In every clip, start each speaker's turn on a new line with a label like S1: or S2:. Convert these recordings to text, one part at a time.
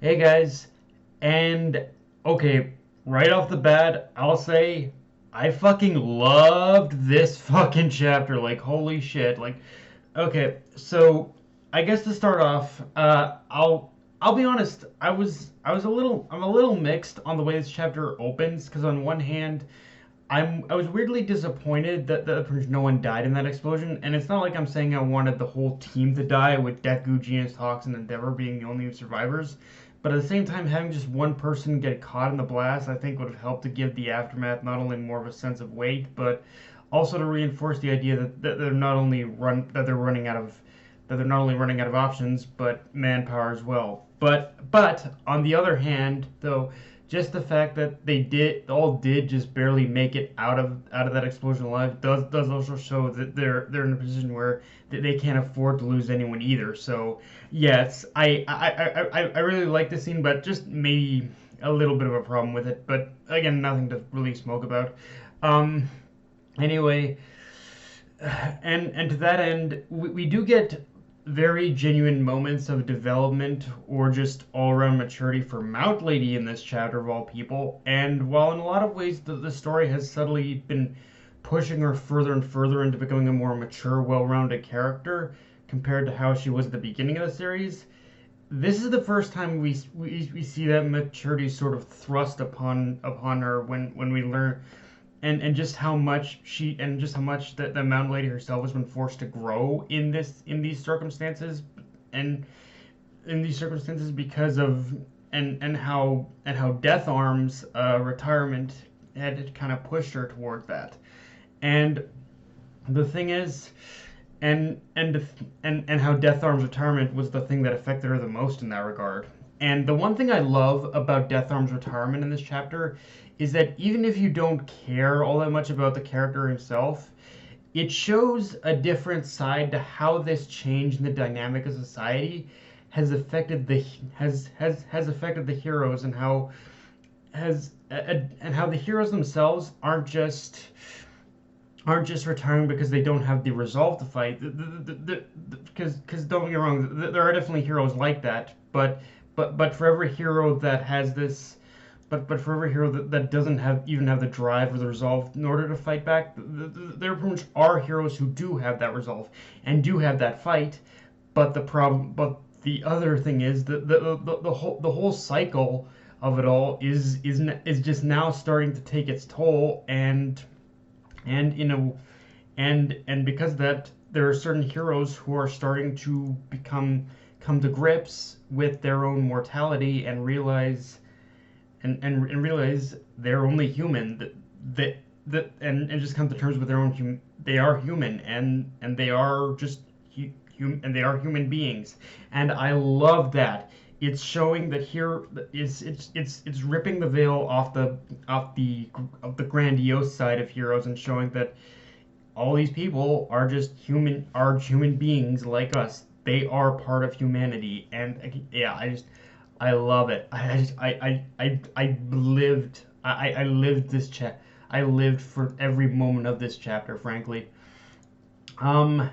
S1: Hey guys, and okay, right off the bat, I'll say I fucking loved this fucking chapter. Like, holy shit. Like, okay, so I guess to start off, I'll be honest. I'm a little mixed on the way this chapter opens because on one hand, I was weirdly disappointed that no one died in that explosion, and it's not like I'm saying I wanted the whole team to die with Deku, Genos, Hawks, and Endeavor being the only survivors. But at the same time, having just one person get caught in the blast, I think would have helped to give the aftermath not only more of a sense of weight, but also to reinforce the idea that they're not only running out of options, but manpower as well. But on the other hand, though, just the fact that they did just barely make it out of that explosion alive does also show that they're in a position where they can't afford to lose anyone either. So yes, I really like this scene, but just maybe a little bit of a problem with it. But again, nothing to really smoke about. Um, anyway, and to that end, we do get very genuine moments of development or just all around maturity for Mount Lady in this chapter of all people. And while in a lot of ways the story has subtly been pushing her further and further into becoming a more mature, well rounded character compared to how she was at the beginning of the series, this is the first time we see that maturity sort of thrust upon her when we learn and just how much the mountain lady herself has been forced to grow in these circumstances and in these circumstances because of and how Death Arm's retirement had kind of pushed her toward that. And the thing is, and how Death Arm's retirement was the thing that affected her the most in that regard. And the one thing I love about Death Arm's retirement in this chapter is that even if you don't care all that much about the character himself, it shows a different side to how this change in the dynamic of society has affected the heroes and how the heroes themselves aren't just retiring because they don't have the resolve to fight. Because don't get me wrong, there are definitely heroes like that. But for every hero that has this, but for every hero that doesn't have the drive or the resolve in order to fight back, there pretty much are heroes who do have that resolve and do have that fight. But the other thing is that the whole cycle of it all is just now starting to take its toll and you know and because of that there are certain heroes who are starting to come to grips with their own mortality and realize they're only human and just come to terms with their own they are human and they are just and they are human beings, and I love that. It's showing that here is it's ripping the veil off the grandiose side of heroes and showing that all these people are human beings like us. They are part of humanity, and yeah, I love it. I just I lived I lived this I lived for every moment of this chapter, frankly. Um,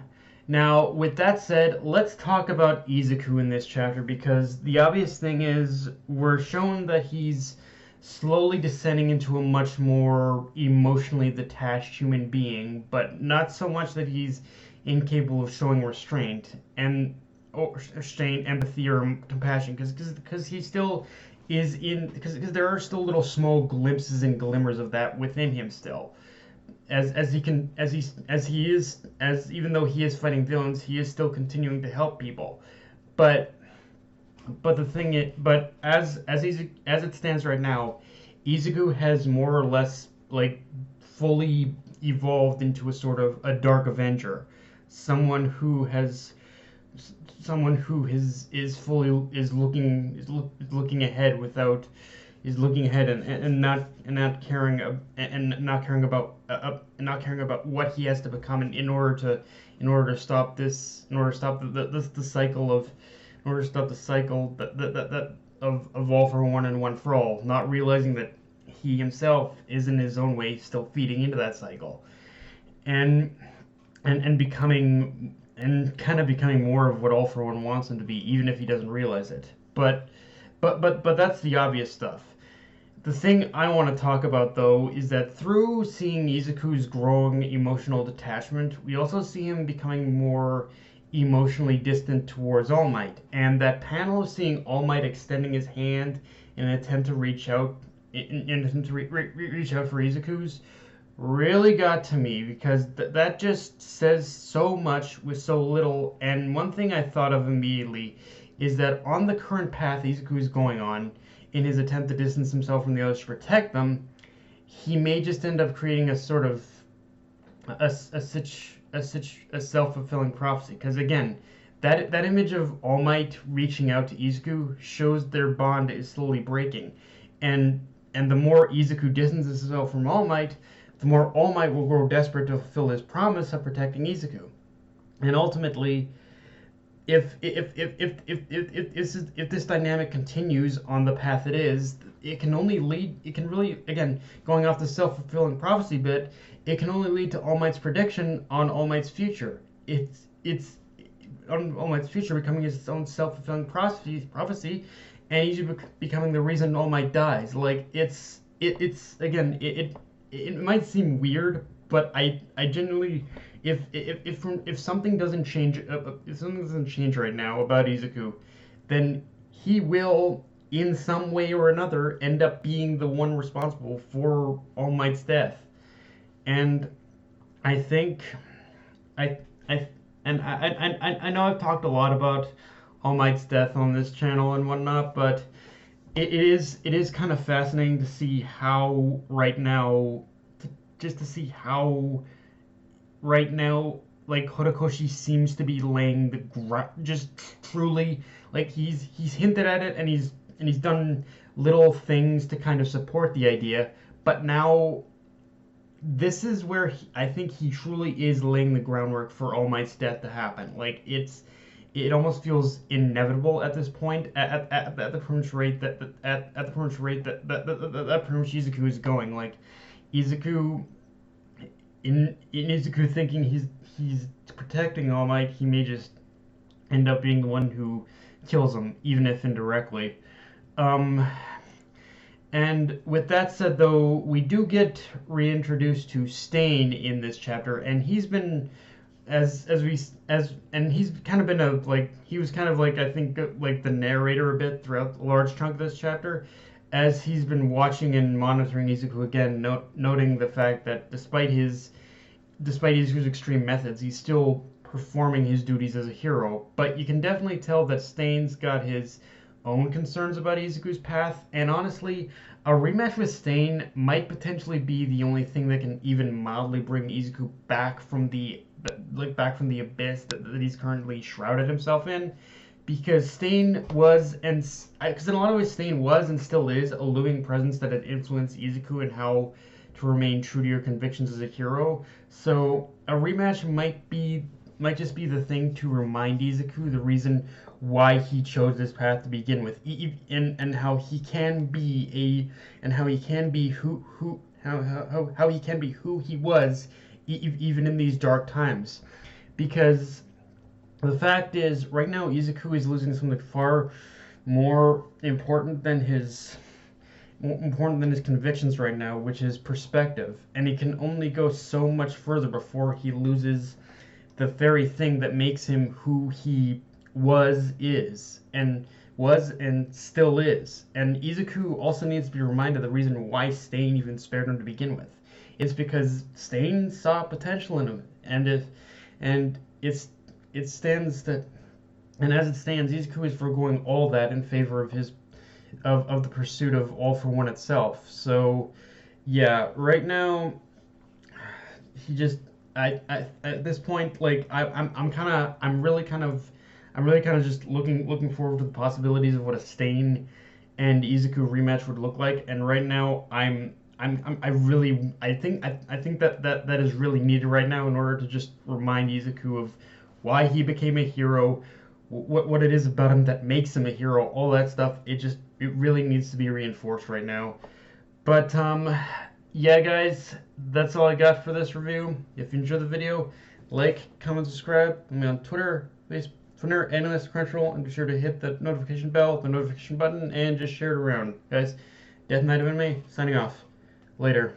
S1: Now, with that said, let's talk about Izuku in this chapter because the obvious thing is we're shown that he's slowly descending into a much more emotionally detached human being, but not so much that he's incapable of showing restraint or restraint, empathy, or compassion, because he still is in because there are still little small glimpses and glimmers of that within him still as he can as he is as even though he is fighting villains, he is still continuing to help people. But as it stands right now, Izuku has more or less like fully evolved into a sort of a dark avenger, someone who has someone who is fully is looking ahead without is looking ahead and not caring not caring about what he has to become in order to stop the cycle of all for one and one for all, not realizing that he himself is in his own way still feeding into that cycle and becoming and kind of becoming more of what All for One wants him to be, even if he doesn't realize it. but that's the obvious stuff. The thing I want to talk about, though, is that through seeing Izuku's growing emotional detachment, we also see him becoming more emotionally distant towards All Might. And that panel of seeing All Might extending his hand in an attempt to reach out, in an attempt to reach out for Izuku's, really got to me because that just says so much with so little. And one thing I thought of immediately is that on the current path Izuku is going on, in his attempt to distance himself from the others to protect them, he may just end up creating a sort of a self-fulfilling prophecy. Because again, that image of All Might reaching out to Izuku shows their bond is slowly breaking, and the more Izuku distances himself from All Might, the more All Might will grow desperate to fulfill his promise of protecting Izuku, and ultimately, if this dynamic continues on the path it is, it can only lead. It can really, again, going off the self-fulfilling prophecy bit, it can only lead to All Might's prediction on All Might's future. It's on All Might's future becoming his own self-fulfilling prophecy, and he's becoming the reason All Might dies. Like it's again, it might seem weird, but I genuinely, if something doesn't change, if something doesn't change right now about Izuku, then he will, in some way or another, end up being the one responsible for All Might's death. And I think, I I I know I've talked a lot about All Might's death on this channel and whatnot, but it is kind of fascinating to see how right now, just to see how right now, like Horikoshi seems to be laying the just truly, like he's hinted at it, and he's done little things to kind of support the idea, but now this is where I think he truly is laying the groundwork for All Might's death to happen. Like it almost feels inevitable at this point, at the pretty much rate at the pretty much rate that pretty much Izuku is going. Like Izuku, in Izuku thinking he's protecting All Might, he may just end up being the one who kills him, even if indirectly. And with that said, though, we do get reintroduced to Stain in this chapter, and he's been and he's kind of been he was kind of like, I think, like the narrator a bit throughout a large chunk of this chapter, as he's been watching and monitoring Izuku again, noting the fact that despite Izuku's extreme methods, he's still performing his duties as a hero. But you can definitely tell that Stain's got his own concerns about Izuku's path, and honestly, a rematch with Stain might potentially be the only thing that can even mildly bring Izuku back from the abyss that he's currently shrouded himself in, because Stain was, and because in a lot of ways Stain was and still is a looming presence that had influenced Izuku and how to remain true to your convictions as a hero. So a rematch might just be the thing to remind Izuku the reason why he chose this path to begin with, and how he can be how he can be who he was, even in these dark times. Because the fact is, right now Izuku is losing something far more important than his convictions right now, which is perspective, and he can only go so much further before he loses the very thing that makes him who he was and still is. And Izuku also needs to be reminded the reason why Stain even spared him to begin with. It's because Stain saw potential in him, and as it stands, Izuku is foregoing all that in favor of the pursuit of All for One itself. So yeah, right now he just, I at this point, like I'm really kind of just looking forward to the possibilities of what a Stain and Izuku rematch would look like. And right now I think that is really needed right now, in order to just remind Izuku of why he became a hero, what it is about him that makes him a hero, all that stuff. It really needs to be reinforced right now. But yeah, guys, that's all I got for this review. If you enjoyed the video, like, comment, subscribe. I'm on Twitter, from there, analyst Crunchyroll, and be sure to hit the notification bell, the notification button, and just share it around. Guys, Death Knight of Anime, signing off. Later.